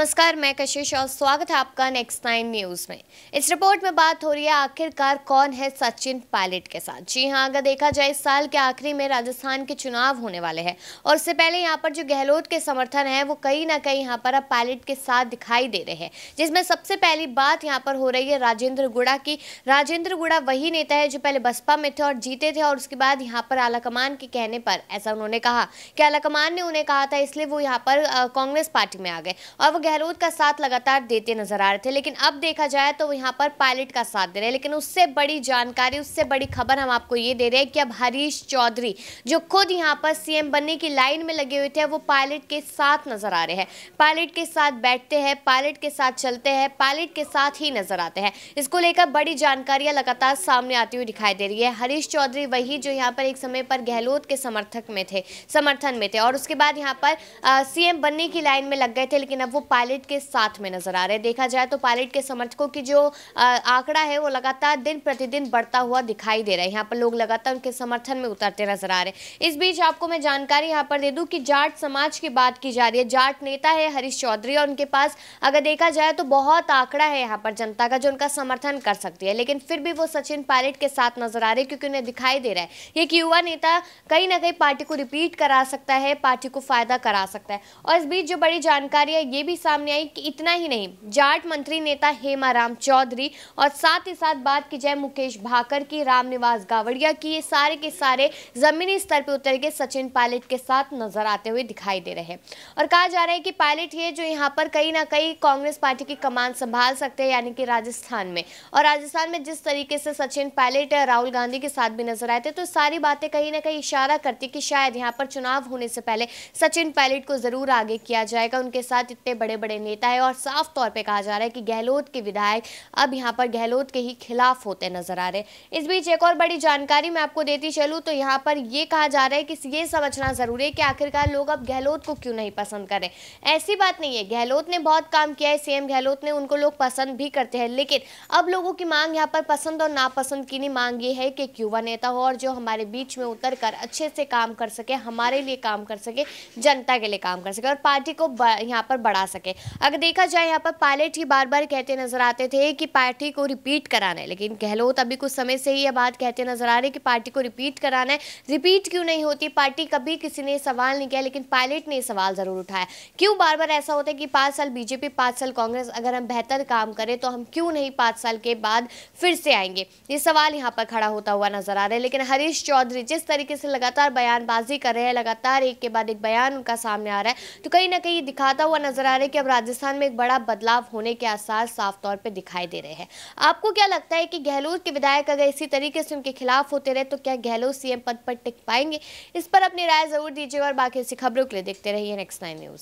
नमस्कार, मैं कशिश और स्वागत है आपका नेक्स्ट 9 न्यूज में। इस रिपोर्ट में बात हो रही है आखिरकार कौन है सचिन पायलट के साथ। जी हां, अगर देखा जाए इस साल के आखिरी में राजस्थान के चुनाव होने वाले हैं और उससे पहले यहां पर जो गहलोत के समर्थन है वो कहीं ना कहीं यहां पर अब पायलट के साथ दिखाई दे रहे हैं, जिसमें सबसे पहली बात यहां पर हो रही है राजेंद्र गुड़ा की। राजेंद्र गुड़ा वही नेता है जो पहले बसपा में थे और जीते थे, और उसके बाद यहाँ पर आलाकमान के कहने पर ऐसा उन्होंने कहा कि आलाकमान ने उन्हें कहा था, इसलिए वो यहाँ पर कांग्रेस पार्टी में आ गए और वो गहलोत का साथ लगातार देते नजर आ रहे थे। लेकिन अब देखा जाए तो यहाँ पर पायलट का साथ दे रहे हैं। लेकिन उससे बड़ी जानकारी, उससे बड़ी खबर हम आपको ये दे रहे हैं कि अब हरीश चौधरी जो खुद यहाँ पर सीएम बनने की लाइन में लगे हुए थे, वो पायलट के साथ नजर आ रहे हैं। पायलट के साथ बैठते हैं, पायलट के साथ चलते हैं, पायलट के साथ ही नजर आते हैं। इसको लेकर बड़ी जानकारियां लगातार सामने आती हुई दिखाई दे रही है। हरीश चौधरी वही जो यहाँ पर एक समय पर गहलोत के समर्थन में थे और उसके बाद यहाँ पर सीएम बनने की लाइन में लग गए थे, लेकिन अब वो पायलट के साथ में नजर आ रहे हैं। देखा जाए तो पायलट के समर्थकों की जो आंकड़ा है वो लगातार दिन प्रतिदिन बढ़ता हुआ दिखाई दे रहा है। यहाँ पर लोग लगातार उनके समर्थन में उतरते नजर आ रहे हैं। इस बीच आपको मैं जानकारी यहाँ पर दे दूं कि जाट समाज की बात की जा रही है। जाट नेता है हरीश चौधरी और उनके पास अगर देखा जाए तो बहुत आंकड़ा है यहाँ पर जनता का जो उनका समर्थन कर सकती है, लेकिन फिर भी वो सचिन पायलट के साथ नजर आ रहे हैं क्योंकि उन्हें दिखाई दे रहा है ये कि युवा नेता कहीं ना कहीं पार्टी को रिपीट करा सकता है, पार्टी को फायदा करा सकता है। और इस बीच जो बड़ी जानकारी है ये भी सामने आई कि इतना ही नहीं, जाट मंत्री नेता हेमाराम चौधरी और साथ ही साथ बात की जाए मुकेश भाकर की, रामनिवास गावड़िया की, ये सारे के सारे जमीनी स्तर पर उतर के सचिन पायलट के साथ नजर आते हुए दिखाई दे रहे हैं। और कहा जा रहा है कि पायलट ये जो यहाँ पर कहीं ना कहीं कांग्रेस पार्टी की कमान संभाल सकते हैं, यानी कि राजस्थान में। और राजस्थान में जिस तरीके से सचिन पायलट राहुल गांधी के साथ भी नजर आए थे, तो सारी बातें कहीं ना कहीं इशारा करती कि शायद यहाँ पर चुनाव होने से पहले सचिन पायलट को जरूर आगे किया जाएगा। उनके साथ इतने बड़े बड़े नेता है और साफ तौर पे कहा जा रहा है कि गहलोत के विधायक अब यहाँ पर गहलोत के ही खिलाफ होते नजर आ रहे हैं। इस बीच एक और बड़ी जानकारी मैं आपको देती चलूं तो यहाँ पर ये कहा जा रहा है कि ये समझना जरूरी है कि आखिरकार लोग अब गहलोत को क्यों नहीं पसंद करें। ऐसी बात नहीं है, गहलोत ने बहुत काम किया है, सीएम गहलोत ने, उनको लोग पसंद भी करते हैं, लेकिन अब लोगों की मांग यहाँ पर पसंद और नापसंद की नहीं, मांग ये है कि एक युवा नेता हो और जो हमारे बीच में उतर कर अच्छे से काम कर सके, हमारे लिए काम कर सके, जनता के लिए काम कर सके और पार्टी को यहाँ पर बढ़ा सके। अगर देखा जाए यहाँ पर पायलट ही बार बार कहते नजर आते थे कि पार्टी को रिपीट कराना है, लेकिन गहलोत अभी कुछ समय से ही यह बात कहते नजर आ रहे कि पार्टी को रिपीट कराना है। रिपीट क्यों नहीं होती पार्टी, कभी किसी ने सवाल नहीं किया, लेकिन पायलट ने सवाल जरूर उठाया। क्यों बार बार ऐसा होता है कि 5 साल बीजेपी 5 साल कांग्रेस, अगर हम बेहतर काम करें तो हम क्यों नहीं 5 साल के बाद फिर से आएंगे, ये सवाल यहाँ पर खड़ा होता हुआ नजर आ रहा है। लेकिन हरीश चौधरी जिस तरीके से लगातार बयानबाजी कर रहे हैं, लगातार एक के बाद एक बयान उनका सामने आ रहा है, तो कहीं ना कहीं दिखाता हुआ नजर आ रहा है कि अब राजस्थान में एक बड़ा बदलाव होने के आसार साफ तौर पे दिखाई दे रहे हैं। आपको क्या लगता है कि गहलोत के विधायक अगर इसी तरीके से उनके खिलाफ होते रहे तो क्या गहलोत सीएम पद पर टिक पाएंगे? इस पर अपनी राय जरूर दीजिएगा और बाकी ऐसी खबरों के लिए देखते रहिए नेक्स्ट 9 न्यूज।